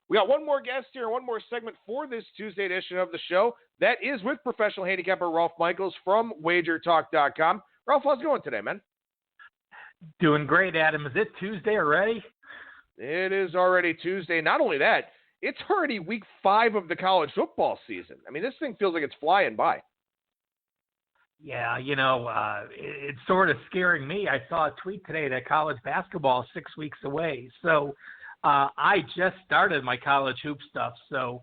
We got one more guest here, one more segment for this Tuesday edition of the show. That is with professional handicapper Ralph Michaels from WagerTalk.com. Ralph, how's it going today, man? Doing great, Adam. Is it Tuesday already? It is already Tuesday. Not only that, it's already week 5 of the college football season. I mean, this thing feels like it's flying by. Yeah, it's sort of scaring me. I saw a tweet today that college basketball is 6 weeks away. So I just started my college hoop stuff. So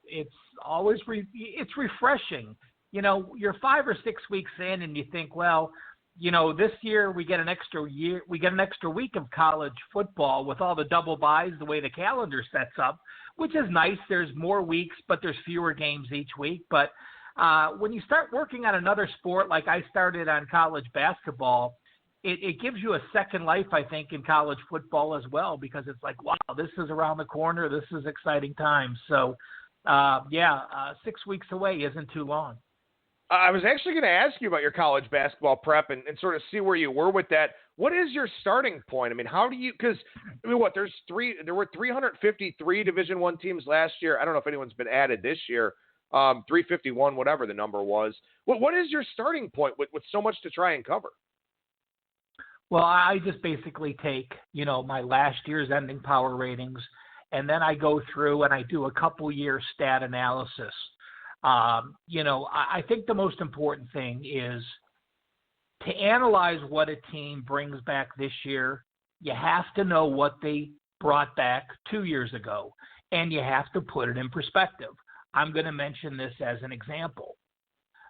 it's always it's refreshing. You're 5 or 6 weeks in and you think, well, this year we get an extra week of college football with all the double byes, the way the calendar sets up, which is nice. There's more weeks, but there's fewer games each week. But when you start working on another sport, like I started on college basketball, it gives you a second life, I think, in college football as well, because it's like, wow, this is around the corner. This is exciting times. So, 6 weeks away isn't too long. I was actually going to ask you about your college basketball prep and sort of see where you were with that. What is your starting point? I mean, how do you – because, there were 353 Division I teams last year. I don't know if anyone's been added this year, 351, whatever the number was. What is your starting point with so much to try and cover? Well, I just basically take, my last year's ending power ratings, and then I go through and I do a couple-year stat analysis. I think the most important thing is to analyze what a team brings back this year. You have to know what they brought back 2 years ago, and you have to put it in perspective. I'm going to mention this as an example.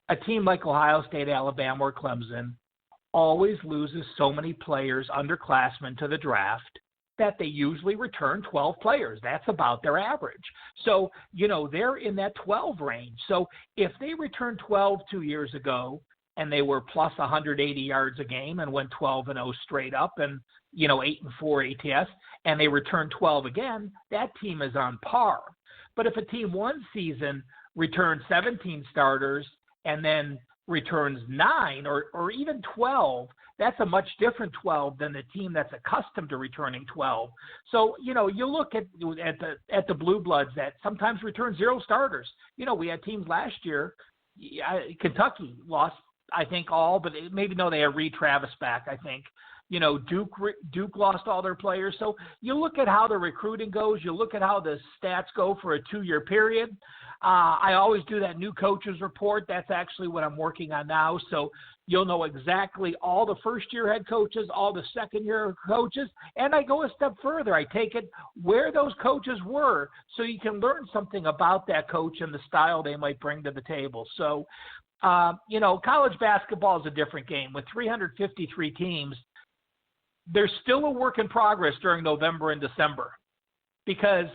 A team like Ohio State, Alabama, or Clemson always loses so many players, underclassmen, to the draft that they usually return 12 players. That's about their average. So, they're in that 12 range. So if they returned 12 2 years ago and they were plus 180 yards a game and went 12-0 straight up and, 8-4 ATS, and they return 12 again, that team is on par. But if a team one season returns 17 starters and then returns 9 or even 12, that's a much different 12 than the team that's accustomed to returning 12. So, you look at the Blue Bloods that sometimes return 0 starters. We had teams last year, Kentucky lost, I think, all, but they had Reed Travis back, I think. Duke lost all their players. So you look at how the recruiting goes. You look at how the stats go for a 2-year period. I always do that new coaches report. That's actually what I'm working on now. So you'll know exactly all the first-year head coaches, all the second-year coaches, and I go a step further. I take it where those coaches were so you can learn something about that coach and the style they might bring to the table. So, college basketball is a different game. With 353 teams, there's still a work in progress during November and December because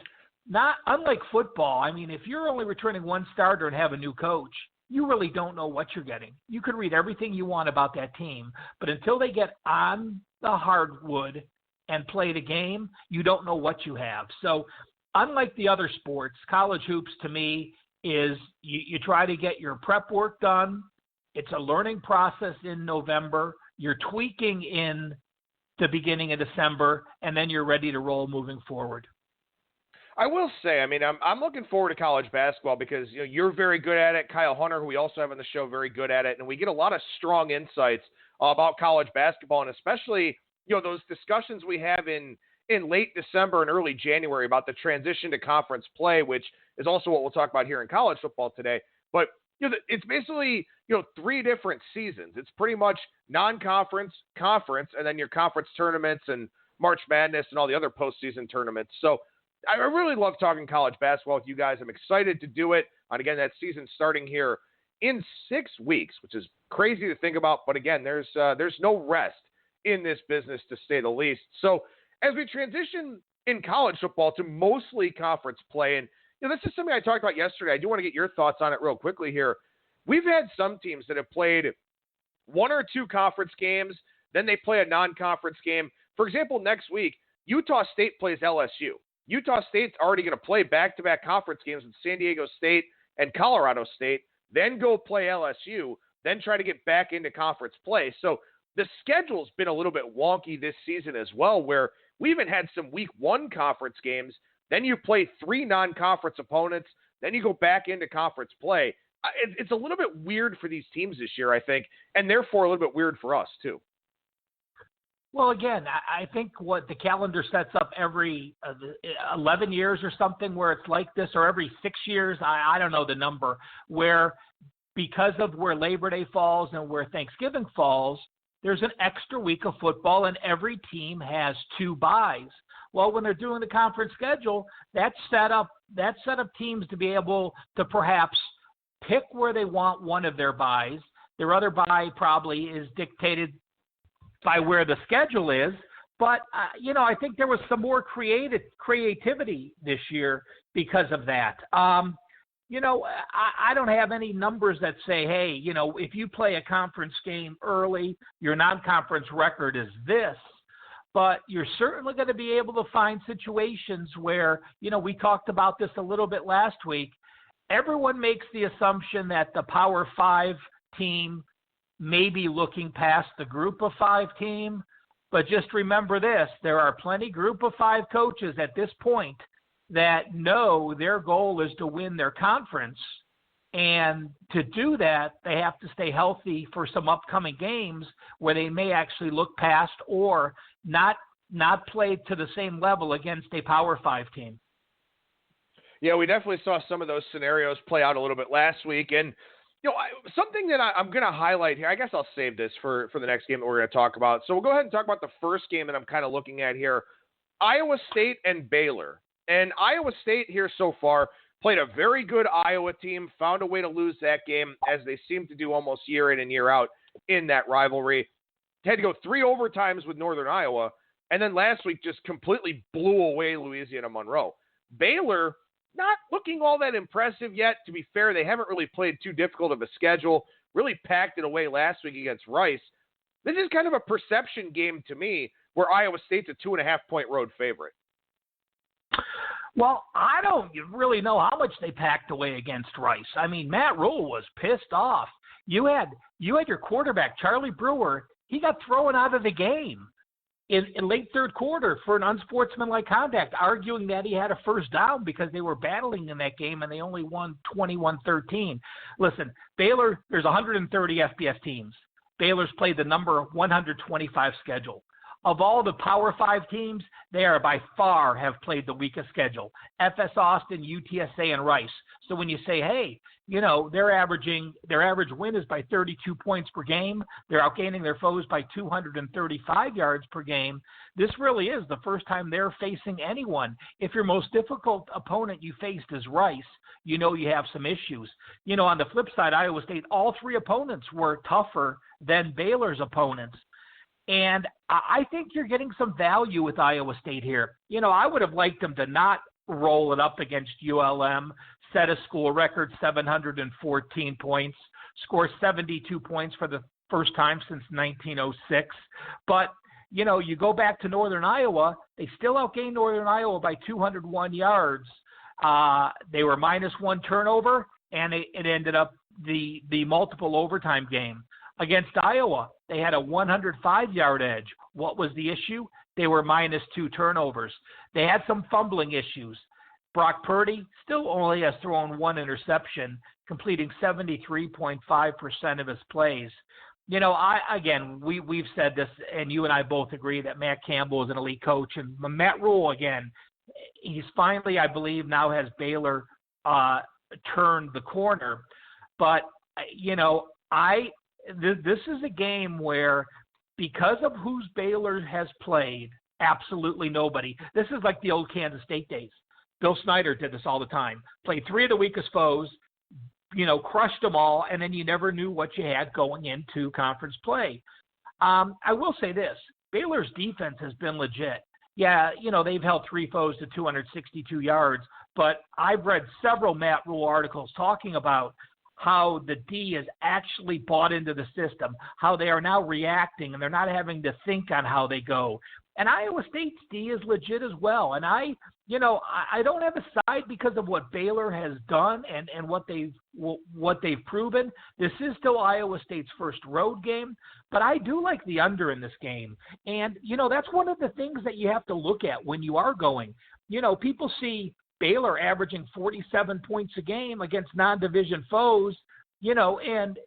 unlike football, I mean, if you're only returning 1 starter and have a new coach, you really don't know what you're getting. You can read everything you want about that team, but until they get on the hardwood and play the game, you don't know what you have. So unlike the other sports, college hoops to me is you try to get your prep work done. It's a learning process in November. You're tweaking in the beginning of December, and then you're ready to roll moving forward. I will say, I mean, I'm looking forward to college basketball because you're very good at it. Kyle Hunter, who we also have on the show, very good at it, and we get a lot of strong insights about college basketball, and especially those discussions we have in late December and early January about the transition to conference play, which is also what we'll talk about here in college football today. But it's basically 3 different seasons. It's pretty much non-conference, conference, and then your conference tournaments and March Madness and all the other postseason tournaments. So I really love talking college basketball with you guys. I'm excited to do it. And again, that season starting here in 6 weeks, which is crazy to think about. But again, there's no rest in this business, to say the least. So as we transition in college football to mostly conference play, and this is something I talked about yesterday. I do want to get your thoughts on it real quickly here. We've had some teams that have played 1 or 2 conference games, then they play a non-conference game. For example, next week, Utah State plays LSU. Utah State's already going to play back-to-back conference games with San Diego State and Colorado State, then go play LSU, then try to get back into conference play. So the schedule's been a little bit wonky this season as well, where we even had some week 1 conference games Then you play 3 non-conference opponents. Then you go back into conference play. It's a little bit weird for these teams this year, I think, and therefore a little bit weird for us too. Well, again, I think what the calendar sets up every 11 years or something where it's like this, or every 6 years, I don't know the number, where because of where Labor Day falls and where Thanksgiving falls, there's an extra week of football and every team has 2 byes. Well, when they're doing the conference schedule, that set up teams to be able to perhaps pick where they want one of their byes. Their other bye probably is dictated by where the schedule is. But, I think there was some more creativity this year because of that. I don't have any numbers that say, hey, if you play a conference game early, your non-conference record is this. But you're certainly going to be able to find situations where, we talked about this a little bit last week. Everyone makes the assumption that the Power 5 team may be looking past the Group of 5 team. But just remember this, there are plenty Group of 5 coaches at this point that know their goal is to win their conference. And to do that, they have to stay healthy for some upcoming games where they may actually look past or not play to the same level against a Power 5 team. Yeah, we definitely saw some of those scenarios play out a little bit last week. And, something that I'm going to highlight here, I guess I'll save this for the next game that we're going to talk about. So we'll go ahead and talk about the first game that I'm kind of looking at here, Iowa State and Baylor. And Iowa State here so far played a very good Iowa team, found a way to lose that game, as they seem to do almost year in and year out in that rivalry. Had to go 3 overtimes with Northern Iowa, and then last week just completely blew away Louisiana Monroe. Baylor, not looking all that impressive yet. To be fair, they haven't really played too difficult of a schedule, really packed it away last week against Rice. This is kind of a perception game to me where Iowa State's a 2.5-point road favorite. Well, I don't really know how much they packed away against Rice. I mean, Matt Rule was pissed off. You had your quarterback, Charlie Brewer. He got thrown out of the game in late third quarter for an unsportsmanlike conduct, arguing that he had a first down because they were battling in that game and they only won 21-13. Listen, Baylor, there's 130 FBS teams. Baylor's played the number 125 schedule. Of all the Power 5 teams, they are by far have played the weakest schedule. FS Austin, UTSA, and Rice. So when you say, hey, their average win is by 32 points per game. They're outgaining their foes by 235 yards per game. This really is the first time they're facing anyone. If your most difficult opponent you faced is Rice, you have some issues. On the flip side, Iowa State, all 3 opponents were tougher than Baylor's opponents. And I think you're getting some value with Iowa State here. I would have liked them to not roll it up against ULM, set a school record 714 points, score 72 points for the first time since 1906. But, you go back to Northern Iowa, they still outgained Northern Iowa by 201 yards. They were -1 turnover, and it ended up the multiple overtime game. Against Iowa, they had a 105-yard edge. What was the issue? They were -2 turnovers. They had some fumbling issues. Brock Purdy still only has thrown 1 interception, completing 73.5% of his plays. We've said this, and you and I both agree that Matt Campbell is an elite coach. And Matt Rule, again, he's finally, I believe, now has Baylor turned the corner. But, this is a game where, because of whose Baylor has played, absolutely nobody. This is like the old Kansas State days. Bill Snyder did this all the time. Played 3 of the weakest foes, crushed them all, and then you never knew what you had going into conference play. I will say this. Baylor's defense has been legit. Yeah, they've held 3 foes to 262 yards, but I've read several Matt Rule articles talking about how the D is actually bought into the system, how they are now reacting, and they're not having to think on how they go. And Iowa State's D is legit as well. And I don't have a side because of what Baylor has done and what they've proven. This is still Iowa State's first road game, but I do like the under in this game. And, that's one of the things that you have to look at when you are going. People see Baylor averaging 47 points a game against non-division foes, and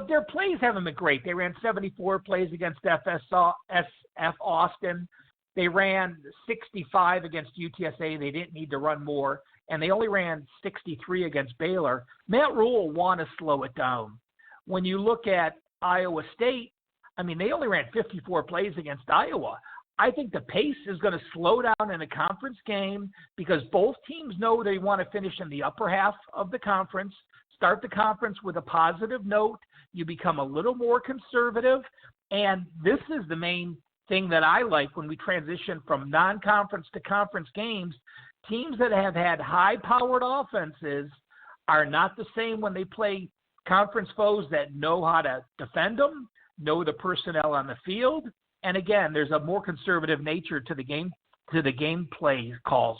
their plays haven't been great. They ran 74 plays against SF Austin. They ran 65 against UTSA. They didn't need to run more. And they only ran 63 against Baylor. Matt Rule will want to slow it down. When you look at Iowa State, they only ran 54 plays against Iowa. I think the pace is going to slow down in a conference game because both teams know they want to finish in the upper half of the conference, start the conference with a positive note. You become a little more conservative. And this is the main thing that I like when we transition from non-conference to conference games. Teams that have had high-powered offenses are not the same when they play conference foes that know how to defend them, know the personnel on the field. And again, there's a more conservative nature to the gameplay calls.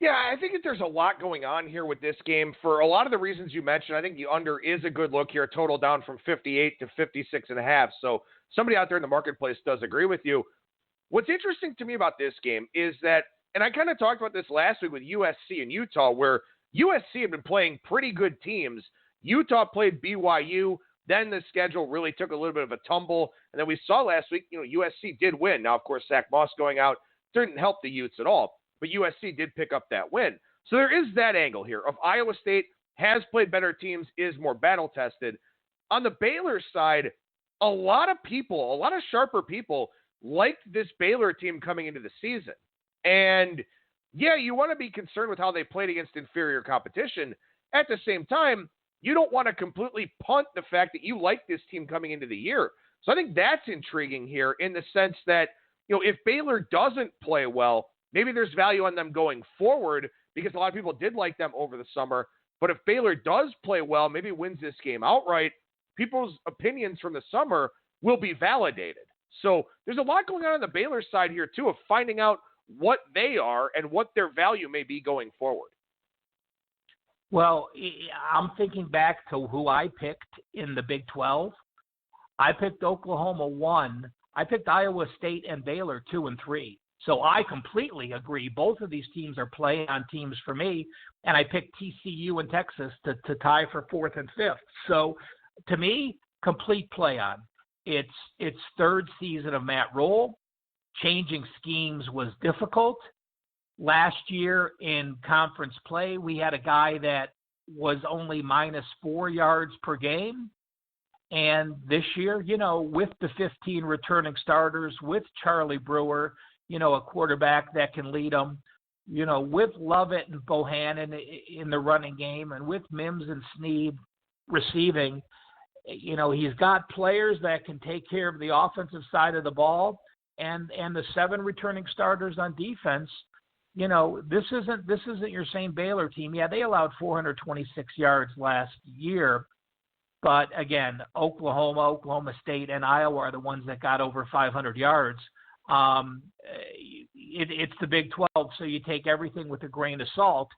Yeah, I think that there's a lot going on here with this game for a lot of the reasons you mentioned. I think the under is a good look here, total down from 58 to 56.5. So somebody out there in the marketplace does agree with you. What's interesting to me about this game is that, and I kind of talked about this last week with USC and Utah, where USC had been playing pretty good teams. Utah played BYU. Then the schedule really took a little bit of a tumble. And then we saw last week, USC did win. Now, of course, Zach Moss going out didn't help the Utes at all. But USC did pick up that win. So there is that angle here of Iowa State has played better teams, is more battle-tested. On the Baylor side, a lot of sharper people liked this Baylor team coming into the season. And, yeah, you want to be concerned with how they played against inferior competition. At the same time, you don't want to completely punt the fact that you like this team coming into the year. So I think that's intriguing here in the sense that, if Baylor doesn't play well, maybe there's value on them going forward because a lot of people did like them over the summer. But if Baylor does play well, maybe wins this game outright, people's opinions from the summer will be validated. So there's a lot going on the Baylor side here, too, of finding out what they are and what their value may be going forward. Well, I'm thinking back to who I picked in the Big 12. I picked Oklahoma 1. I picked Iowa State and Baylor 2 and 3. So I completely agree. Both of these teams are playing on teams for me, and I picked TCU and Texas to tie for 4th and 5th. So to me, complete play on. It's third season of Matt Rule. Changing schemes was difficult. Last year in conference play, we had a guy that was only -4 yards per game. And this year, with the 15 returning starters, with Charlie Brewer, a quarterback that can lead them, with Lovett and Bohannon in the running game and with Mims and Snead receiving, he's got players that can take care of the offensive side of the ball and the 7 returning starters on defense. This isn't your same Baylor team. Yeah, they allowed 426 yards last year. But again, Oklahoma State, and Iowa are the ones that got over 500 yards. It's the Big 12, so you take everything with a grain of salt.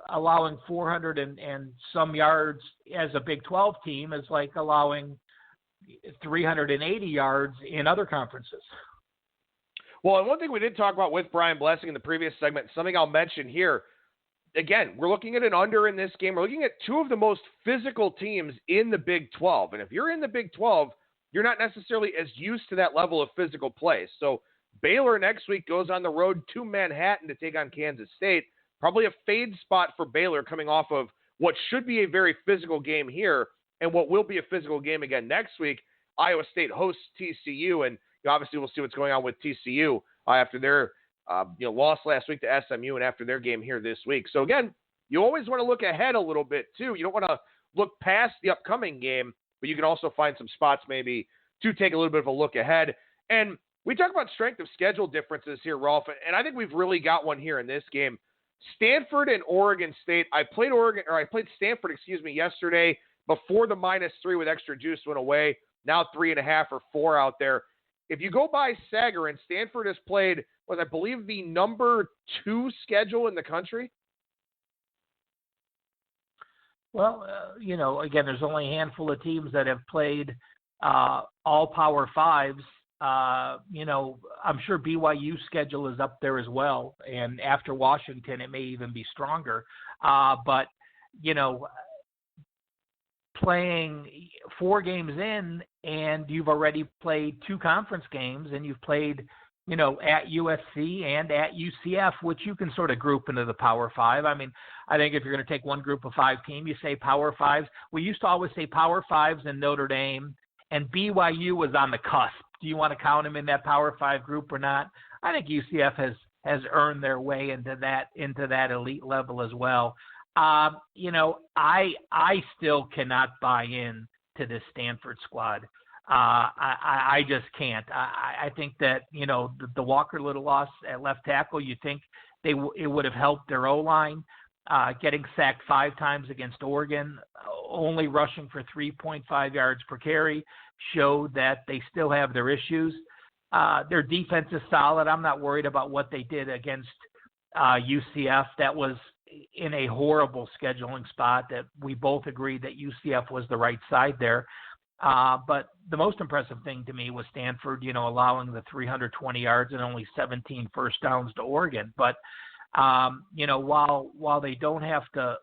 Allowing 400 and some yards as a Big 12 team is like allowing 380 yards in other conferences. Well, and one thing we did talk about with Brian Blessing in the previous segment, something I'll mention here, again, we're looking at an under in this game. We're looking at 2 of the most physical teams in the Big 12. And if you're in the Big 12, you're not necessarily as used to that level of physical play. So Baylor next week goes on the road to Manhattan to take on Kansas State. Probably a fade spot for Baylor coming off of what should be a very physical game here and what will be a physical game again next week. Iowa State hosts TCU, and obviously we'll see what's going on with TCU after their loss last week to SMU and after their game here this week. So again, you always want to look ahead a little bit too. You don't want to look past the upcoming game, but you can also find some spots maybe to take a little bit of a look ahead. And we talk about strength of schedule differences here, Rolf, and I think we've really got one here in this game. Stanford and Oregon State. I played Stanford, yesterday before the -3 with extra juice went away. Now 3.5 or 4 out there. if you go by Sagarin, Stanford has played, I believe, the number 2 schedule in the country. Well, again, there's only a handful of teams that have played all Power Fives. I'm sure BYU's schedule is up there as well, and after Washington, it may even be stronger. But playing 4 games in, and you've already played 2 conference games, and you've played, at USC and at UCF, which you can sort of group into the Power Five. I mean, I think if you're going to take one group of 5 team, you say Power Fives. We used to always say Power Fives and Notre Dame, and BYU was on the cusp. Do you want to count them in that Power 5 group or not? I think UCF has earned their way into that elite level as well. I still cannot buy in to this Stanford squad. I just can't. I think that, the Walker Little loss at left tackle, you think it would have helped their O-line. Getting sacked 5 times against Oregon, only rushing for 3.5 yards per carry, showed that they still have their issues. Their defense is solid. I'm not worried about what they did against UCF. That was in a horrible scheduling spot that we both agreed that UCF was the right side there. But the most impressive thing to me was Stanford, allowing the 320 yards and only 17 first downs to Oregon. But, while they don't have to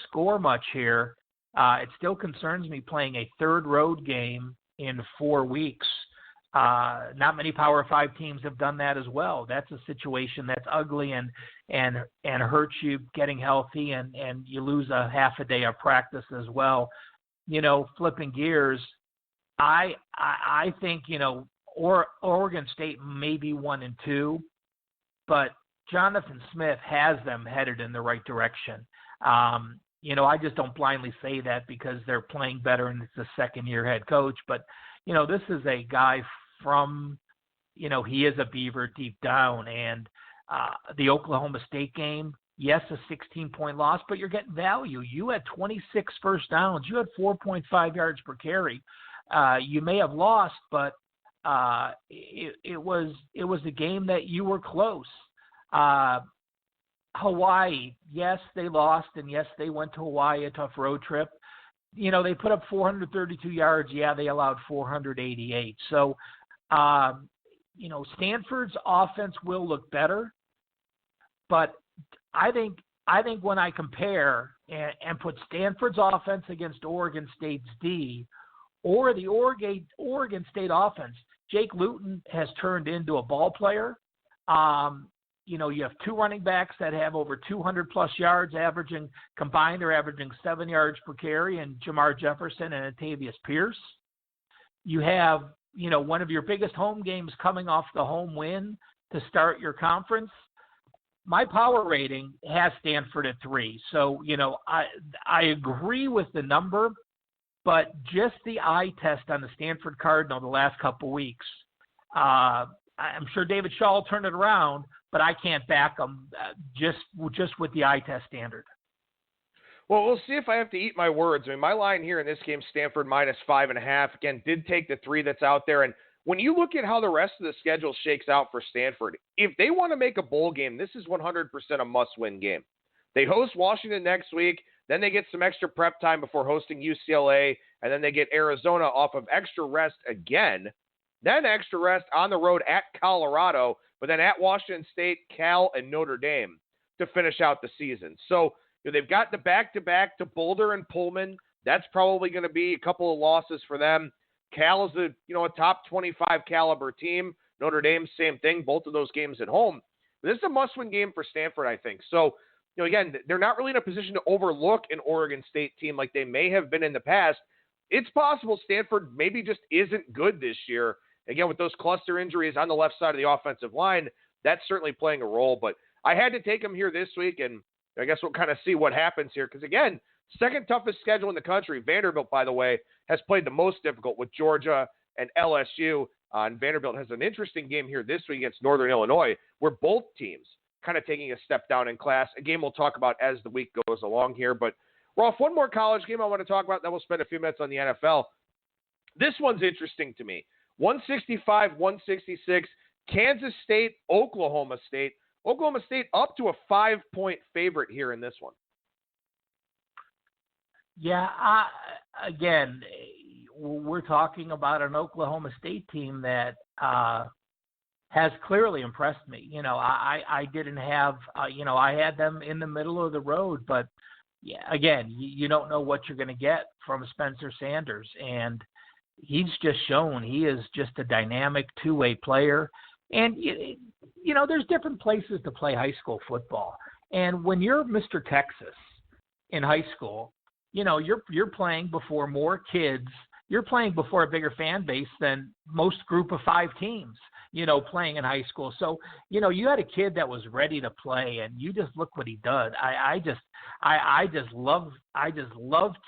score much here, it still concerns me playing a 3rd road game in 4 weeks. Not many Power 5 teams have done that as well. That's a situation that's ugly and hurts you getting healthy, and you lose a half a day of practice as well. Flipping gears, I think, Oregon State may be 1-2, but Jonathan Smith has them headed in the right direction. I just don't blindly say that because they're playing better and it's a 2nd-year head coach. But, this is a guy from, he is a Beaver deep down. And the Oklahoma State game, yes, a 16-point loss, but you're getting value. You had 26 first downs. You had 4.5 yards per carry. You may have lost, but it was a game that you were close. Hawaii, yes, they lost, and yes, they went to Hawaii, a tough road trip. They put up 432 yards. Yeah, they allowed 488. So, Stanford's offense will look better, but I think when I compare and put Stanford's offense against Oregon State's D or the Oregon State offense, Jake Luton has turned into a ball player. You have 2 running backs that have over 200-plus yards combined. They're averaging 7 yards per carry, and Jamar Jefferson and Atavius Pierce. You have, one of your biggest home games coming off the home win to start your conference. My power rating has Stanford at 3. So, I agree with the number, but just the eye test on the Stanford Cardinal the last couple weeks, I'm sure David Shaw will turn it around, but I can't back them just with the eye test standard. Well, we'll see if I have to eat my words. I mean, my line here in this game, Stanford -5.5. Again, did take the 3 that's out there. And when you look at how the rest of the schedule shakes out for Stanford, if they want to make a bowl game, this is 100% a must-win game. They host Washington next week. Then they get some extra prep time before hosting UCLA. And then they get Arizona off of extra rest again. Then extra rest on the road at Colorado, but then at Washington State, Cal, and Notre Dame to finish out the season. So they've got the back-to-back to Boulder and Pullman. That's probably going to be a couple of losses for them. Cal is a top 25 caliber team. Notre Dame, same thing. Both of those games at home. This is a must-win game for Stanford, I think. So, again, they're not really in a position to overlook an Oregon State team like they may have been in the past. It's possible Stanford maybe just isn't good this year. Again, with those cluster injuries on the left side of the offensive line, that's certainly playing a role. But I had to take them here this week, and I guess we'll kind of see what happens here. Because, again, 2nd toughest schedule in the country. Vanderbilt, by the way, has played the most difficult with Georgia and LSU. And Vanderbilt has an interesting game here this week against Northern Illinois, where both teams kind of taking a step down in class. A game we'll talk about as the week goes along here. But, Rolf, one more college game I want to talk about, then we'll spend a few minutes on the NFL. This one's interesting to me. 165, 166. Kansas State, Oklahoma State. Oklahoma State up to a 5-point favorite here in this one. Yeah, again, we're talking about an Oklahoma State team that has clearly impressed me. I didn't have, I had them in the middle of the road, but yeah, again, you don't know what you're going to get from Spencer Sanders, and he's just shown he is just a dynamic two-way player. And, there's different places to play high school football. And when you're Mr. Texas in high school, you're playing before more kids. You're playing before a bigger fan base than most group of 5 teams, playing in high school. So, you had a kid that was ready to play, and you just look what he did. I just love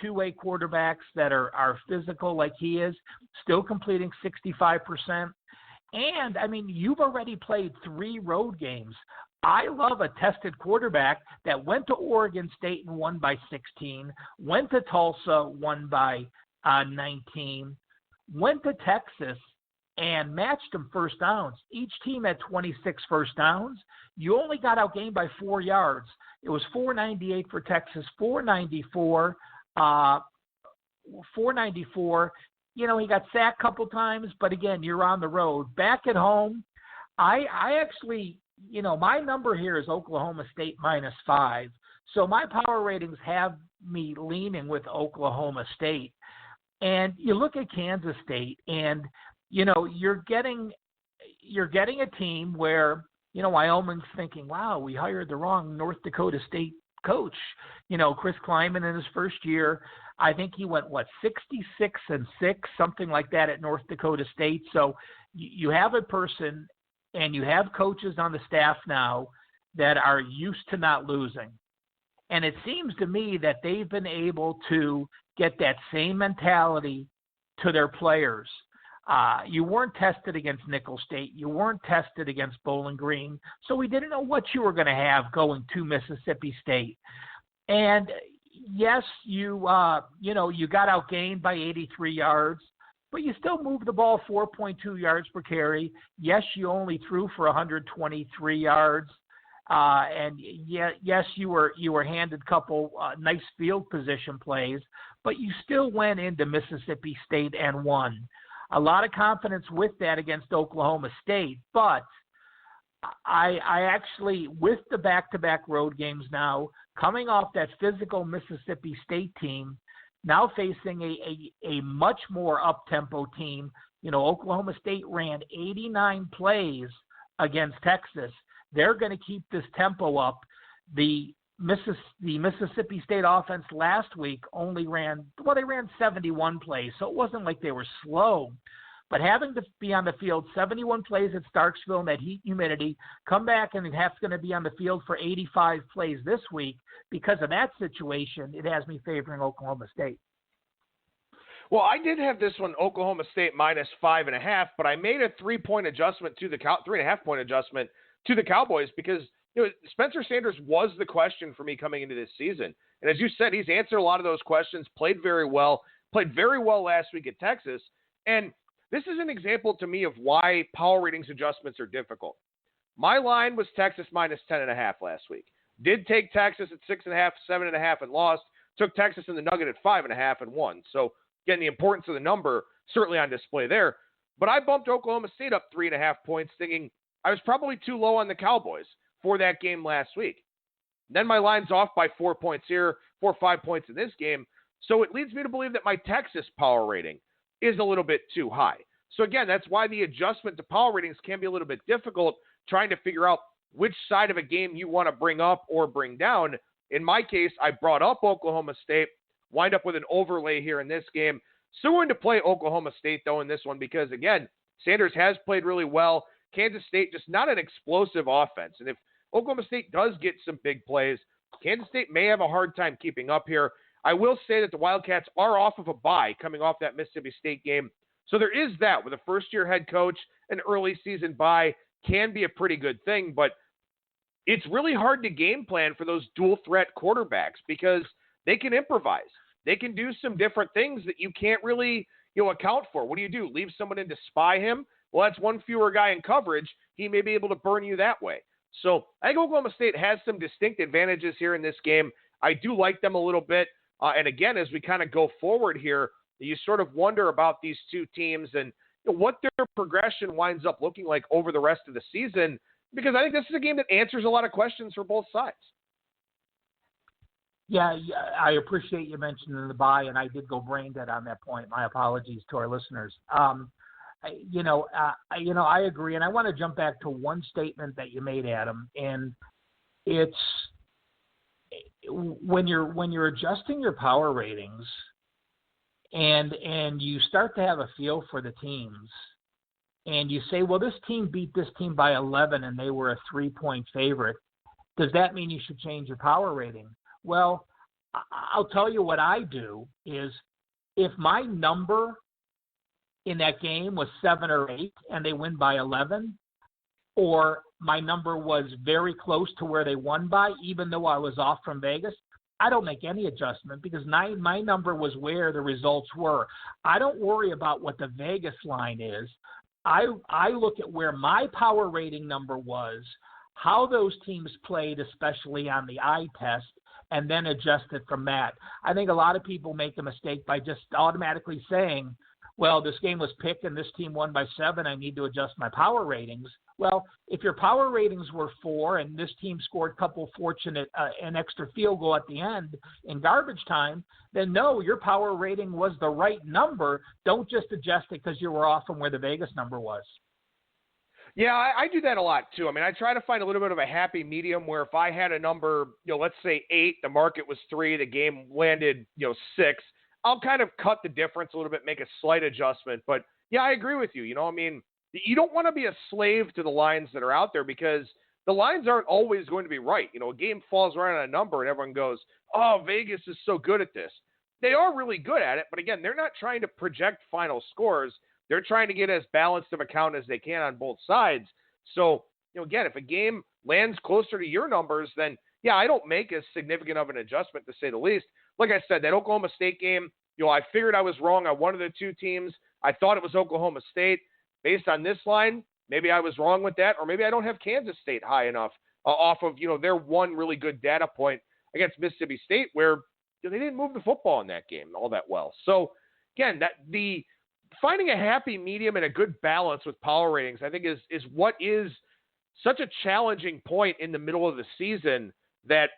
two-way quarterbacks that are physical like he is, still completing 65%. And, you've already played 3 road games. I love a tested quarterback that went to Oregon State and won by 16, went to Tulsa, won by 19, went to Texas and matched them first downs. Each team had 26 first downs. You only got outgained by 4 yards. It was 498 for Texas, 494. 494. He got sacked a couple times, but again, you're on the road. Back at home, I actually, my number here is Oklahoma State -5. So my power ratings have me leaning with Oklahoma State. And you look at Kansas State, and you're getting a team where Wyoming's thinking, wow, we hired the wrong North Dakota State coach. Chris Kleiman in his first year, I think he went 66-6, something like that at North Dakota State. So you have a person and you have coaches on the staff now that are used to not losing. And it seems to me that they've been able to get that same mentality to their players. You weren't tested against Nickel State. You weren't tested against Bowling Green. So we didn't know what you were going to have going to Mississippi State. And yes, you got outgained by 83 yards, but you still moved the ball 4.2 yards per carry. Yes, you only threw for 123 yards. And yes, you were handed a couple nice field position plays, but you still went into Mississippi State and won. A lot of confidence with that against Oklahoma State, but I actually, with the back-to-back road games now, coming off that physical Mississippi State team, now facing a much more up-tempo team. Oklahoma State ran 89 plays against Texas. They're going to keep this tempo up. The Mississippi State offense last week only ran 71 plays, so it wasn't like they were slow. But having to be on the field 71 plays at Starksville in that heat and humidity, come back and have going to be on the field for 85 plays this week, because of that situation, it has me favoring Oklahoma State. Well, I did have this one, Oklahoma State -5.5, but I made a 3-point adjustment to the 3.5-point adjustment to the Cowboys because Spencer Sanders was the question for me coming into this season. And as you said, he's answered a lot of those questions, played very well last week at Texas. And this is an example to me of why power ratings adjustments are difficult. My line was Texas -10.5 last week. Did take Texas at 6.5, 7.5 and lost. Took Texas and the Nugget at 5.5 and won. So again, the importance of the number certainly on display there. But I bumped Oklahoma State up 3.5 points, thinking I was probably too low on the Cowboys for that game last week. Then my line's off by 4 points here, 4 or 5 points in this game. So it leads me to believe that my Texas power rating is a little bit too high. So again, that's why the adjustment to power ratings can be a little bit difficult, trying to figure out which side of a game you want to bring up or bring down. In my case, I brought up Oklahoma State, wind up with an overlay here in this game. Still going to play Oklahoma State, though, in this one because, again, Sanders has played really well. Kansas State, just not an explosive offense. And if Oklahoma State does get some big plays, Kansas State may have a hard time keeping up here. I will say that the Wildcats are off of a bye coming off that Mississippi State game. So there is that. With a first-year head coach, an early season bye can be a pretty good thing. But it's really hard to game plan for those dual-threat quarterbacks because they can improvise. They can do some different things that you can't really, account for? What do? Leave someone in to spy him? Well, that's one fewer guy in coverage. He may be able to burn you that way. So I think Oklahoma State has some distinct advantages here in this game. I do like them a little bit. And again, as we kind of go forward here, you sort of wonder about these two teams and what their progression winds up looking like over the rest of the season, because I think this is a game that answers a lot of questions for both sides. Yeah, I appreciate you mentioning the bye, and I did go brain dead on that point. My apologies to our listeners. I agree, and I want to jump back to one statement that you made, Adam, and it's when you're adjusting your power ratings, and you start to have a feel for the teams, and you say, well, this team beat this team by 11, and they were a 3-point favorite. Does that mean you should change your power rating? Well, I'll tell you what I do is if my number in that game was 7 or 8 and they win by 11, or my number was very close to where they won by, even though I was off from Vegas, I don't make any adjustment because my number was where the results were. I don't worry about what the Vegas line is. I look at where my power rating number was, how those teams played, especially on the eye test, and then adjust it from that. I think a lot of people make a mistake by just automatically saying, well, this game was picked and this team won by 7, I need to adjust my power ratings. Well, if your power ratings were 4 and this team scored a couple fortunate, an extra field goal at the end in garbage time, then no, your power rating was the right number. Don't just adjust it because you were off from where the Vegas number was. Yeah, I do that a lot too. I mean, I try to find a little bit of a happy medium where if I had a number, let's say 8, the market was 3, the game landed, 6, I'll kind of cut the difference a little bit, make a slight adjustment. But yeah, I agree with you. You don't want to be a slave to the lines that are out there because the lines aren't always going to be right. A game falls right on a number and everyone goes, oh, Vegas is so good at this. They are really good at it. But again, they're not trying to project final scores. They're trying to get as balanced of a count as they can on both sides. So, again, if a game lands closer to your numbers, then, yeah, I don't make as significant of an adjustment, to say the least. Like I said, that Oklahoma State game, I figured I was wrong on one of the two teams. I thought it was Oklahoma State. Based on this line, maybe I was wrong with that, or maybe I don't have Kansas State high enough off of, their one really good data point against Mississippi State where they didn't move the football in that game all that well. So, again, finding a happy medium and a good balance with power ratings, I think, is what is such a challenging point in the middle of the season that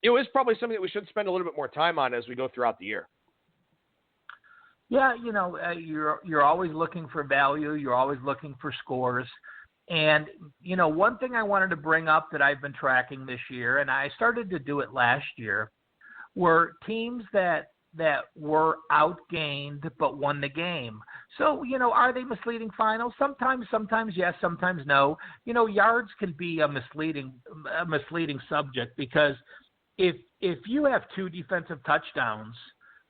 is probably something that we should spend a little bit more time on as we go throughout the year. Yeah, you're always looking for value. You're always looking for scores. And, one thing I wanted to bring up that I've been tracking this year, and I started to do it last year, were teams that were outgained but won the game. So, are they misleading finals? Sometimes yes, sometimes no. Yards can be a misleading subject because if you have 2 defensive touchdowns,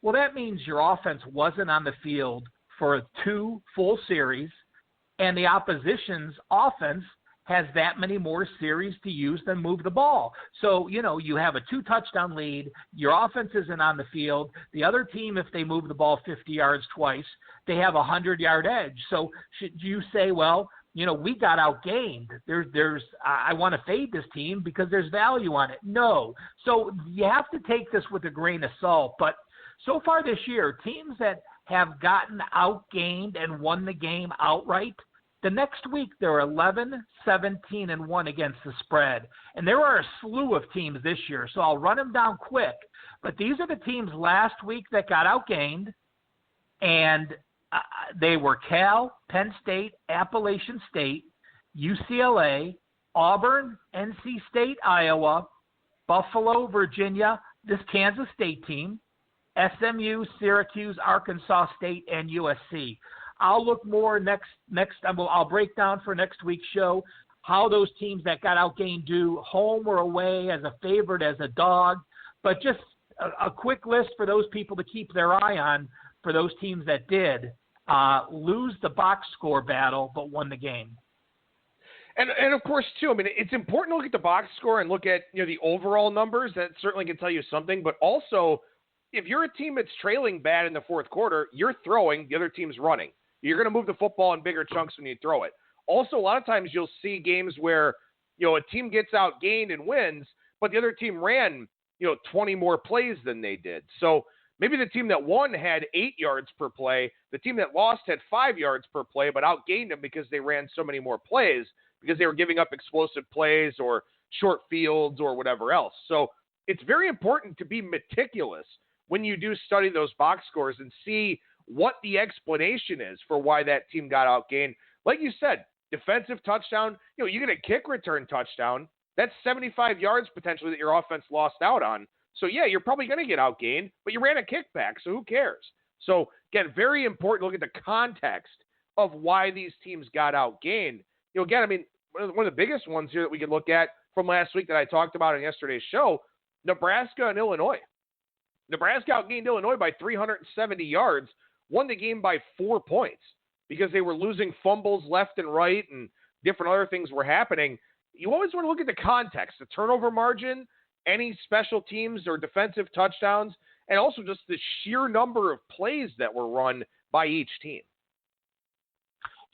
well, that means your offense wasn't on the field for 2 full series, and the opposition's offense has that many more series to use than move the ball. So, you have a 2-touchdown lead. Your offense isn't on the field. The other team, if they move the ball 50 yards twice, they have a 100-yard edge. So should you say, well, we got outgained. I want to fade this team because there's value on it. No. So you have to take this with a grain of salt. But so far this year, teams that have gotten outgained and won the game outright, the next week they're 11, 17, and 1 against the spread. And there are a slew of teams this year, so I'll run them down quick. But these are the teams last week that got outgained, and they were Cal, Penn State, Appalachian State, UCLA, Auburn, NC State, Iowa, Buffalo, Virginia, this Kansas State team, SMU, Syracuse, Arkansas State, and USC. I'll look more next. I'll break down for next week's show how those teams that got outgained do, home or away, as a favorite, as a dog. But just a quick list for those people to keep their eye on for those teams that did lose the box score battle but won the game. And of course, too, I mean, it's important to look at the box score and look at the overall numbers. That certainly can tell you something. But also, if you're a team that's trailing bad in the fourth quarter, you're throwing, the other team's running. You're going to move the football in bigger chunks when you throw it. Also, a lot of times you'll see games where, a team gets outgained and wins, but the other team ran, 20 more plays than they did. So maybe the team that won had 8 yards per play. The team that lost had 5 yards per play, but outgained them because they ran so many more plays because they were giving up explosive plays or short fields or whatever else. So it's very important to be meticulous when you do study those box scores and see what the explanation is for why that team got outgained. Like you said, defensive touchdown, you get a kick return touchdown. That's 75 yards potentially that your offense lost out on. So, yeah, you're probably going to get outgained, but you ran a kickback, so who cares? So, again, very important to look at the context of why these teams got outgained. Again, I mean, one of the biggest ones here that we can look at from last week that I talked about in yesterday's show, Nebraska and Illinois. Nebraska outgained Illinois by 370 yards, won the game by 4 points because they were losing fumbles left and right and different other things were happening. You always want to look at the context, the turnover margin, any special teams or defensive touchdowns, and also just the sheer number of plays that were run by each team.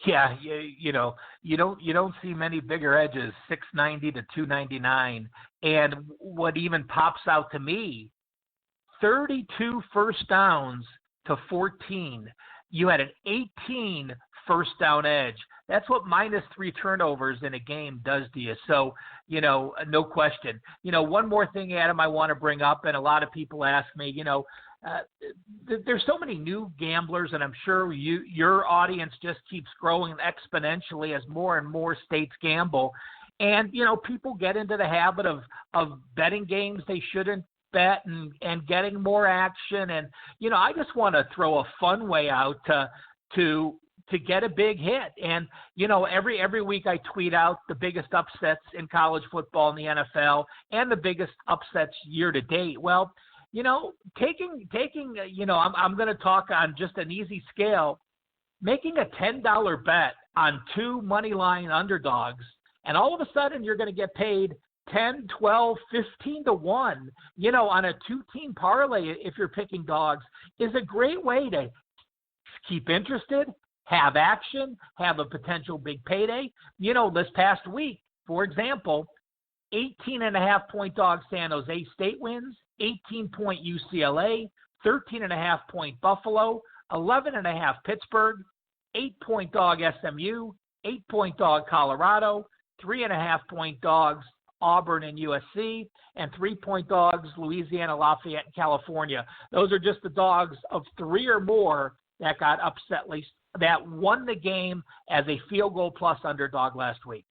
Yeah, you don't see many bigger edges, 690 to 299. And what even pops out to me, 32 first downs to 14. You had an 18 first down edge. That's what -3 turnovers in a game does to you. So, no question. One more thing, Adam, I want to bring up, and a lot of people ask me, there's so many new gamblers, and I'm sure your audience just keeps growing exponentially as more and more states gamble. And, people get into the habit of betting games they shouldn't bet and getting more action. And, I just want to throw a fun way out to get a big hit. And, every week I tweet out the biggest upsets in college football in the NFL and the biggest upsets year to date. Well, taking I'm going to talk on just an easy scale, making a $10 bet on 2 money line underdogs, and all of a sudden you're going to get paid 10, 12, 15 to 1, on a 2-team parlay if you're picking dogs, is a great way to keep interested, have action, have a potential big payday. This past week, for example, 18.5-point dog San Jose State wins, 18-point UCLA, 13.5-point Buffalo, 11.5 Pittsburgh, 8-point dog SMU, 8-point dog Colorado, 3.5-point dogs Auburn and USC, and 3-point dogs Louisiana, Lafayette, and California. Those are just the dogs of 3 or more that got upset, that won the game as a field goal plus underdog last week.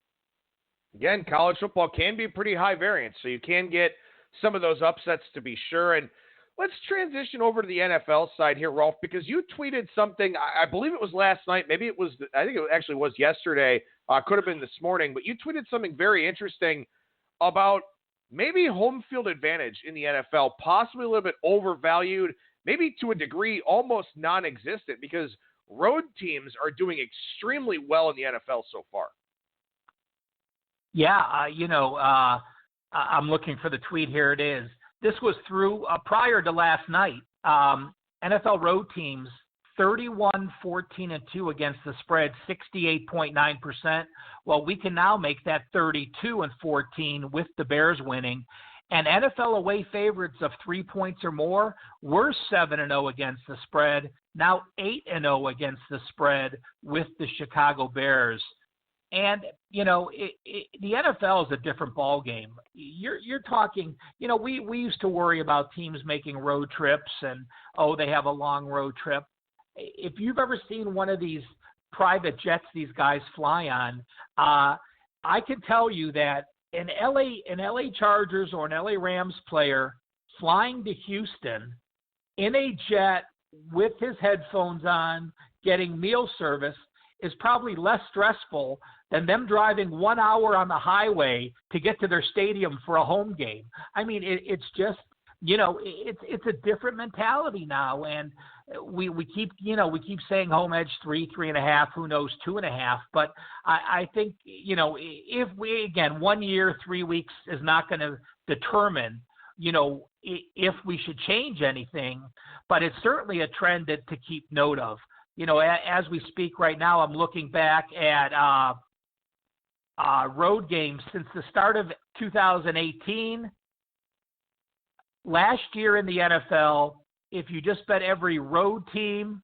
Again, college football can be pretty high variance, so you can get some of those upsets to be sure. And let's transition over to the NFL side here, Rolf, because you tweeted something, I believe it was last night, maybe it was, I think it actually was yesterday, could have been this morning, but you tweeted something very interesting about maybe home field advantage in the NFL, possibly a little bit overvalued, maybe to a degree almost non-existent, because road teams are doing extremely well in the NFL so far. Yeah, I'm looking for the tweet. Here it is. This was through prior to last night. NFL road teams 31-14-2 against the spread, 68.9%. Well, we can now make that 32-14 with the Bears winning. And NFL away favorites of 3 points or more were 7-0 against the spread, now 8-0 against the spread with the Chicago Bears. And, the NFL is a different ball game. You're talking, we used to worry about teams making road trips and, they have a long road trip. If you've ever seen one of these private jets these guys fly on, I can tell you that an LA Chargers or an LA Rams player flying to Houston in a jet with his headphones on, getting meal service, is probably less stressful than them driving 1 hour on the highway to get to their stadium for a home game. I mean, it's just, it's a different mentality now. And we keep saying home edge 3.5, who knows, 2.5. But I think, if we, again, 1 year, 3 weeks is not going to determine if we should change anything, but it's certainly a trend to keep note of. As we speak right now, I'm looking back at road games since the start of 2018. Last year in the NFL, if you just bet every road team,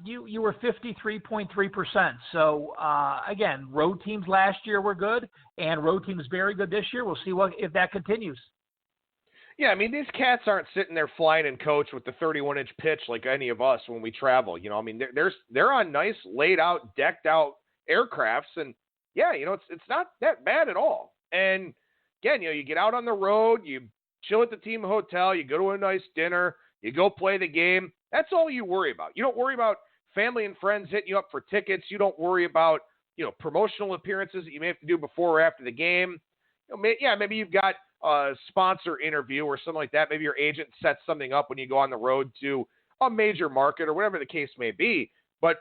you were 53.3%. So, again, road teams last year were good, and road teams very good this year. We'll see if that continues. Yeah, I mean, these cats aren't sitting there flying in coach with the 31-inch pitch like any of us when we travel. I mean, they're on nice, laid-out, decked-out aircrafts, and, yeah, it's not that bad at all. And, again, you get out on the road, you chill at the team hotel, you go to a nice dinner, you go play the game. That's all you worry about. You don't worry about family and friends hitting you up for tickets. You don't worry about, promotional appearances that you may have to do before or after the game. Maybe you've got a sponsor interview or something like that. Maybe your agent sets something up when you go on the road to a major market or whatever the case may be. But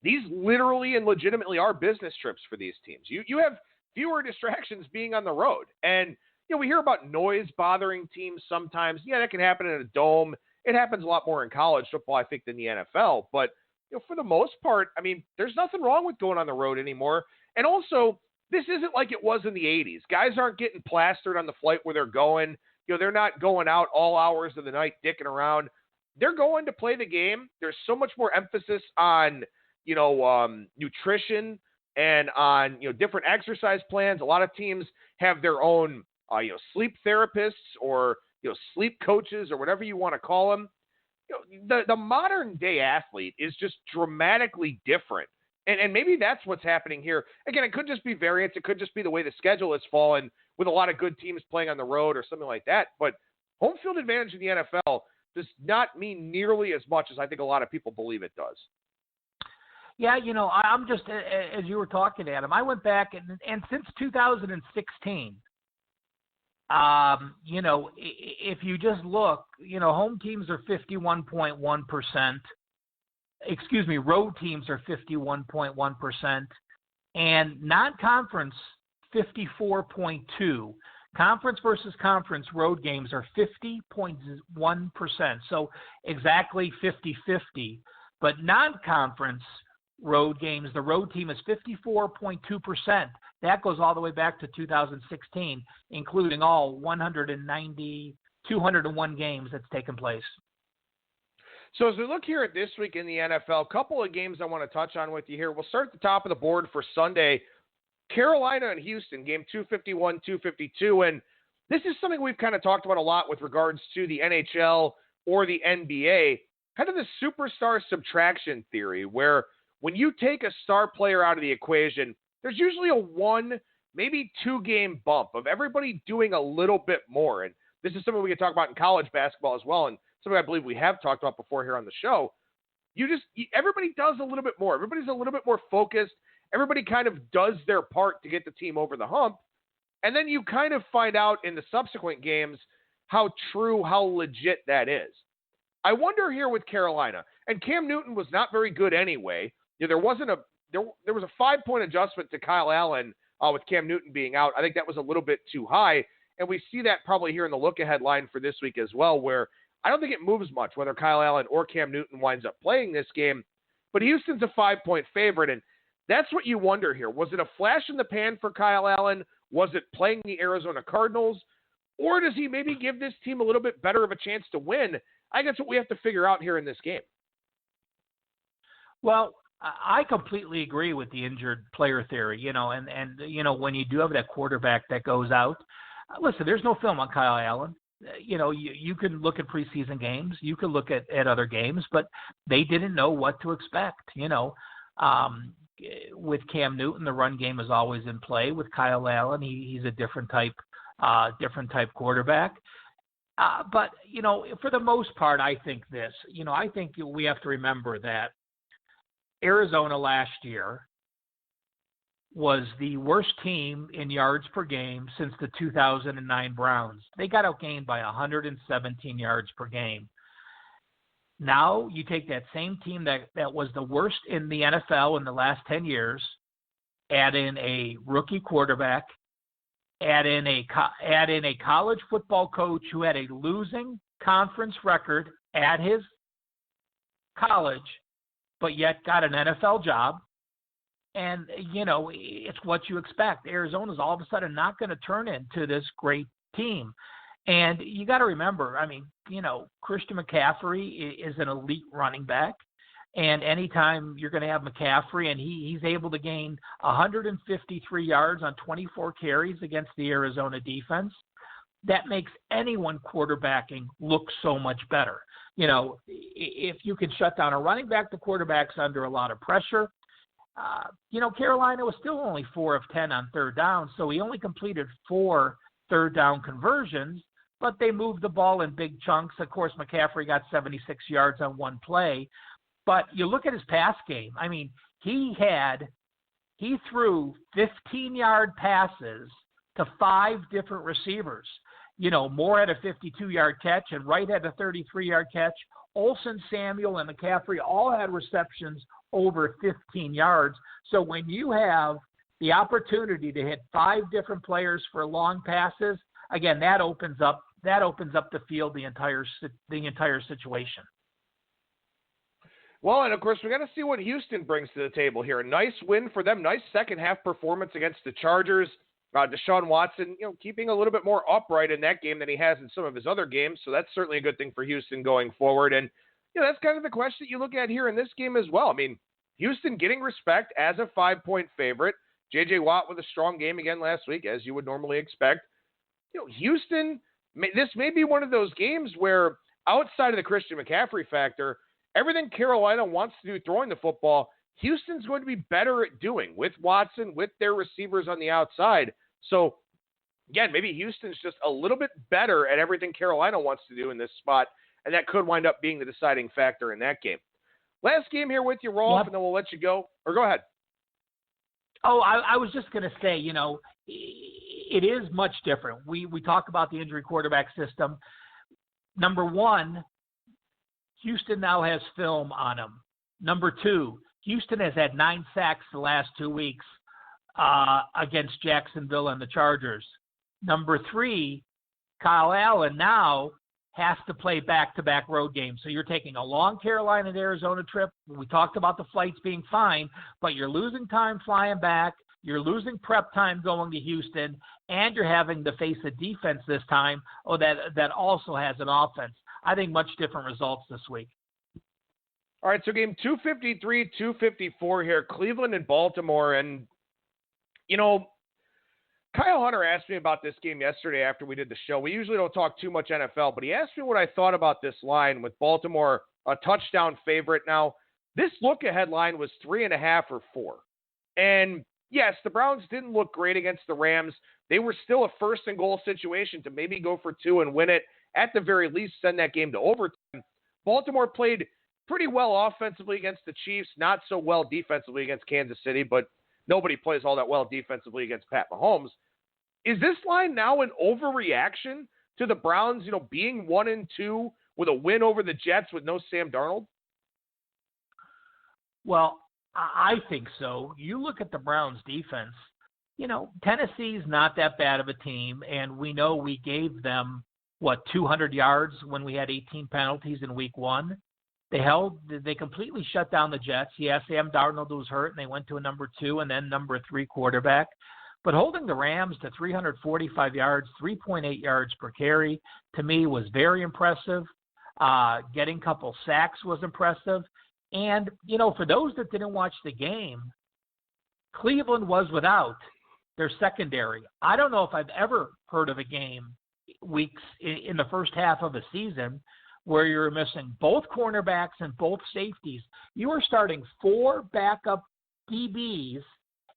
these literally and legitimately are business trips for these teams. You have fewer distractions being on the road. And, we hear about noise bothering teams sometimes. Yeah, that can happen in a dome. It happens a lot more in college football, I think, than the NFL. But, for the most part, I mean, there's nothing wrong with going on the road anymore. And also, this isn't like it was in the 80s. Guys aren't getting plastered on the flight where they're going. They're not going out all hours of the night dicking around. They're going to play the game. There's so much more emphasis on, nutrition and on, different exercise plans. A lot of teams have their own, sleep therapists or, sleep coaches or whatever you want to call them. The modern day athlete is just dramatically different. And maybe that's what's happening here. Again, it could just be variance. It could just be the way the schedule has fallen with a lot of good teams playing on the road or something like that. But home field advantage in the NFL does not mean nearly as much as I think a lot of people believe it does. Yeah, I'm just, as you were talking, Adam, I went back and since 2016, if you just look, home teams are 51.1%. Excuse me, road teams are 51.1%, and non-conference 54.2%. Conference versus conference road games are 50.1%, so exactly 50-50. But non-conference road games, the road team is 54.2%. That goes all the way back to 2016, including all 201 games that's taken place. So as we look here at this week in the NFL, a couple of games I want to touch on with you here. We'll start at the top of the board for Sunday. Carolina and Houston, game 251, 252. And this is something we've kind of talked about a lot with regards to the NHL or the NBA, kind of the superstar subtraction theory, where when you take a star player out of the equation, there's usually a 1, maybe 2-game bump of everybody doing a little bit more. And this is something we can talk about in college basketball as well, and something I believe we have talked about before here on the show. Everybody does a little bit more. Everybody's a little bit more focused. Everybody kind of does their part to get the team over the hump. And then you kind of find out in the subsequent games how true, how legit that is. I wonder here with Carolina, and Cam Newton was not very good anyway. There was a 5-point adjustment to Kyle Allen with Cam Newton being out. I think that was a little bit too high. And we see that probably here in the look-ahead line for this week as well, where I don't think it moves much whether Kyle Allen or Cam Newton winds up playing this game. But Houston's a 5-point favorite, and that's what you wonder here. Was it a flash in the pan for Kyle Allen? Was it playing the Arizona Cardinals? Or does he maybe give this team a little bit better of a chance to win? I think that's what we have to figure out here in this game. Well, I completely agree with the injured player theory, and when you do have that quarterback that goes out, listen, there's no film on Kyle Allen. You can look at preseason games, you can look at other games, but they didn't know what to expect. With Cam Newton, the run game is always in play. With Kyle Allen, he's a different type quarterback. But for the most part, I think this. I think we have to remember that Arizona last year was the worst team in yards per game since the 2009 Browns. They got outgained by 117 yards per game. Now you take that same team that was the worst in the NFL in the last 10 years, add in a rookie quarterback, add in a college football coach who had a losing conference record at his college, but yet got an NFL job. And, it's what you expect. Arizona's all of a sudden not going to turn into this great team. And you got to remember, Christian McCaffrey is an elite running back. And anytime you're going to have McCaffrey and he's able to gain 153 yards on 24 carries against the Arizona defense, that makes anyone quarterbacking look so much better. If you can shut down a running back, the quarterback's under a lot of pressure. Carolina was still only 4 of 10 on third down, so he only completed 4 third down conversions, but they moved the ball in big chunks. Of course, McCaffrey got 76 yards on one play. But you look at his pass game. He threw 15-yard passes to 5 different receivers. Moore had a 52-yard catch, and Wright had a 33-yard catch. Olsen, Samuel, and McCaffrey all had receptions over 15 yards. So when you have the opportunity to hit 5 different players for long passes, again, that opens up the field, the entire situation. Well, and of course, we got to see what Houston brings to the table here. A nice win for them, nice second half performance against the Chargers. Deshaun Watson, keeping a little bit more upright in that game than he has in some of his other games. So that's certainly a good thing for Houston going forward. And that's kind of the question you look at here in this game as well. Houston getting respect as a 5-point favorite. J.J. Watt with a strong game again last week, as you would normally expect. Houston, this may be one of those games where outside of the Christian McCaffrey factor, everything Carolina wants to do throwing the football, Houston's going to be better at doing with Watson, with their receivers on the outside. So, again, maybe Houston's just a little bit better at everything Carolina wants to do in this spot, and that could wind up being the deciding factor in that game. Last game here with you, Rolf, Yep. And then we'll let you go. Or go ahead. Oh, I was just going to say, it is much different. We talk about the injury quarterback system. Number one, Houston now has film on him. Number two, Houston has had 9 sacks the last 2 weeks against Jacksonville and the Chargers. Number three, Kyle Allen now has to play back-to-back road games. So you're taking a long Carolina and Arizona trip. We talked about the flights being fine, but you're losing time flying back. You're losing prep time going to Houston, and you're having to face a defense this time that also has an offense. I think much different results this week. All right, so game 253, 254 here, Cleveland and Baltimore. And, Kyle Hunter asked me about this game yesterday after we did the show. We usually don't talk too much NFL, but he asked me what I thought about this line with Baltimore, a touchdown favorite. Now, this look-ahead line was 3.5 or 4. And, yes, the Browns didn't look great against the Rams. They were still a first-and-goal situation to maybe go for 2 and win it. At the very least, send that game to overtime. Baltimore played pretty well offensively against the Chiefs, not so well defensively against Kansas City, but nobody plays all that well defensively against Pat Mahomes. Is this line now an overreaction to the Browns, being 1-2 with a win over the Jets with no Sam Darnold? Well, I think so. You look at the Browns defense, Tennessee's not that bad of a team, and we know we gave them 200 yards when we had 18 penalties in week 1. They completely shut down the Jets. Yes, Sam Darnold was hurt, and they went to a number 2 and then number 3 quarterback. But holding the Rams to 345 yards, 3.8 yards per carry, to me was very impressive. Getting a couple sacks was impressive. And, for those that didn't watch the game, Cleveland was without their secondary. I don't know if I've ever heard of a game weeks in the first half of a season where you're missing both cornerbacks and both safeties. You are starting 4 backup DBs,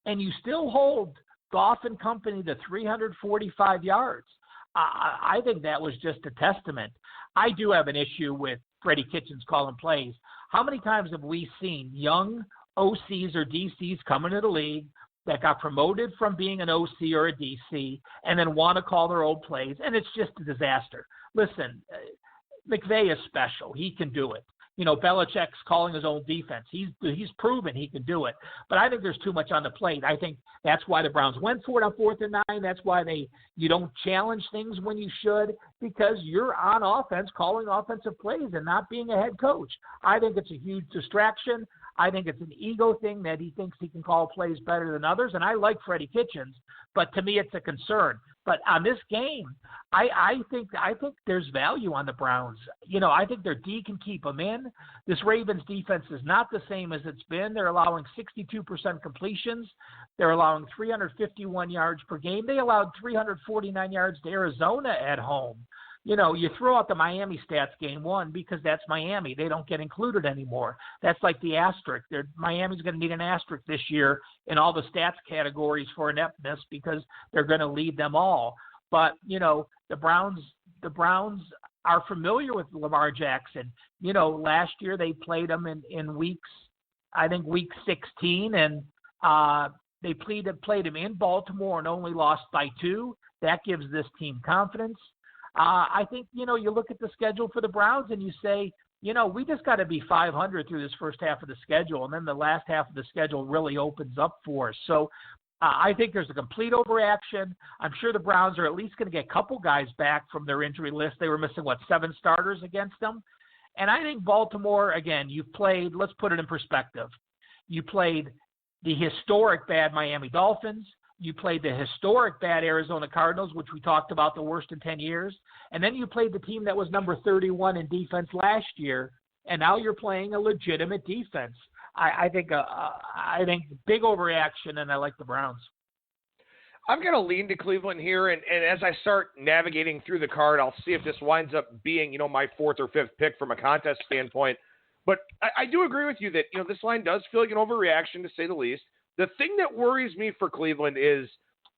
and you still hold Goff and company to 345 yards. I think that was just a testament. I do have an issue with Freddie Kitchens calling plays. How many times have we seen young OCs or DCs come into the league that got promoted from being an OC or a DC and then want to call their old plays, and it's just a disaster? Listen, McVay is special. He can do it. Belichick's calling his own defense. He's proven he can do it. But I think there's too much on the plate. I think that's why the Browns went for it on 4th and 9. That's why you don't challenge things when you should, because you're on offense calling offensive plays and not being a head coach. I think it's a huge distraction. I think it's an ego thing that he thinks he can call plays better than others. And I like Freddie Kitchens, but to me it's a concern. But on this game, I think there's value on the Browns. I think their D can keep them in. This Ravens defense is not the same as it's been. They're allowing 62% completions. They're allowing 351 yards per game. They allowed 349 yards to Arizona at home. You throw out the Miami stats game one because that's Miami. They don't get included anymore. That's like the asterisk. Miami's going to need an asterisk this year in all the stats categories for ineptness because they're going to lead them all. But, the Browns are familiar with Lamar Jackson. Last year they played him in week 16, and they played him in Baltimore and only lost by 2. That gives this team confidence. I think, you look at the schedule for the Browns and you say, we just got to be 500 through this first half of the schedule, and then the last half of the schedule really opens up for us. So I think there's a complete overreaction. I'm sure the Browns are at least going to get a couple guys back from their injury list. They were missing, 7 starters against them? And I think Baltimore, again, you've played, let's put it in perspective. You played the historic bad Miami Dolphins. You played the historic bad Arizona Cardinals, which we talked about, the worst in 10 years. And then you played the team that was number 31 in defense last year, and now you're playing a legitimate defense. I think big overreaction, and I like the Browns. I'm going to lean to Cleveland here, and as I start navigating through the card, I'll see if this winds up being, my 4th or 5th pick from a contest standpoint. But I do agree with you that, this line does feel like an overreaction, to say the least. The thing that worries me for Cleveland is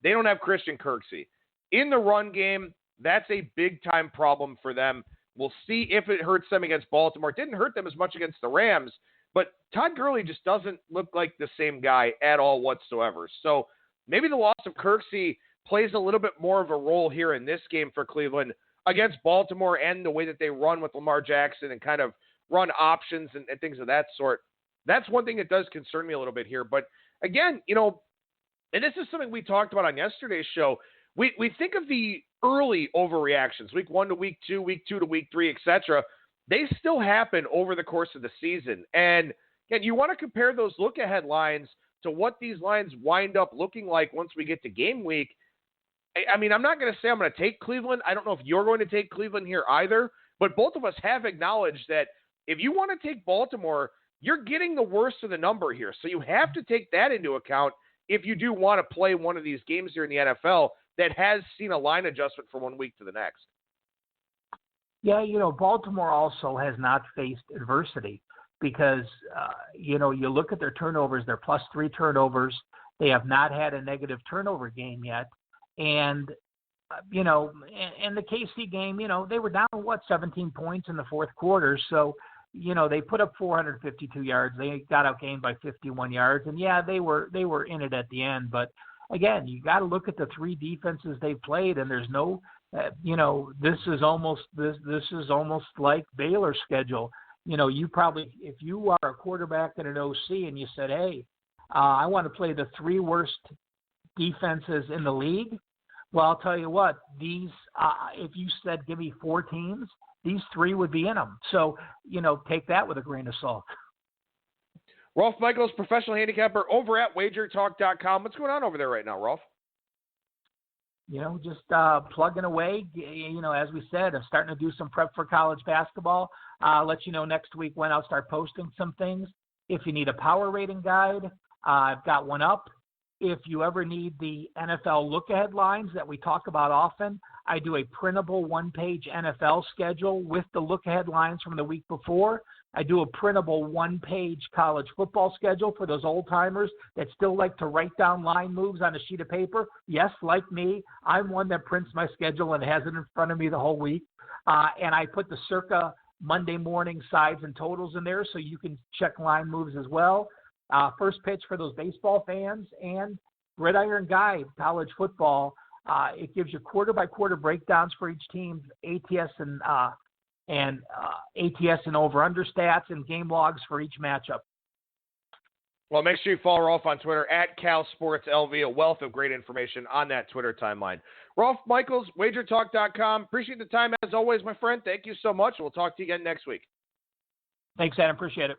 they don't have Christian Kirksey. In the run game, that's a big-time problem for them. We'll see if it hurts them against Baltimore. It didn't hurt them as much against the Rams, but Todd Gurley just doesn't look like the same guy at all whatsoever. So maybe the loss of Kirksey plays a little bit more of a role here in this game for Cleveland against Baltimore and the way that they run with Lamar Jackson and kind of run options and things of that sort. That's one thing that does concern me a little bit here. But again, and this is something we talked about on yesterday's show. We think of the early overreactions, week 1 to week 2, week 2 to week 3, etc. They still happen over the course of the season. And again, you want to compare those look-ahead lines to what these lines wind up looking like once we get to game week. I mean, I'm not going to say I'm going to take Cleveland. I don't know if you're going to take Cleveland here either, but both of us have acknowledged that if you want to take Baltimore, you're getting the worst of the number here. So you have to take that into account if you do want to play one of these games here in the NFL that has seen a line adjustment from one week to the next. Yeah, Baltimore also has not faced adversity because, you look at their turnovers, they're +3 turnovers. They have not had a negative turnover game yet. And, in the KC game, they were down, 17 points in the fourth quarter. So, they put up 452 yards. They got outgained by 51 yards. And, yeah, they were in it at the end. But, again, you got to look at the 3 defenses they've played, and there's no this is almost like Baylor's schedule. You probably, if you are a quarterback and an OC and you said, hey, I want to play the 3 worst defenses in the league, well, I'll tell you what, these, if you said give me 4 teams, these 3 would be in them. So, take that with a grain of salt. Rolf Michaels, professional handicapper over at wagertalk.com. What's going on over there right now, Rolf? Just plugging away. As we said, I'm starting to do some prep for college basketball. I'll let you know next week when I'll start posting some things. If you need a power rating guide, I've got one up. If you ever need the NFL look-ahead lines that we talk about often, I do a printable one-page NFL schedule with the look-ahead lines from the week before. I do a printable one-page college football schedule for those old-timers that still like to write down line moves on a sheet of paper. Yes, like me, I'm one that prints my schedule and has it in front of me the whole week. And I put the circa Monday morning sides and totals in there so you can check line moves as well. First pitch for those baseball fans, and Gridiron Guide, college football. It gives you quarter-by-quarter breakdowns for each team, ATS and and ATS and over-under stats and game logs for each matchup. Well, make sure you follow Rolf on Twitter at CalSportsLV, a wealth of great information on that Twitter timeline. Rolf Michaels, WagerTalk.com. Appreciate the time as always, my friend. Thank you so much. We'll talk to you again next week. Thanks, Adam. Appreciate it.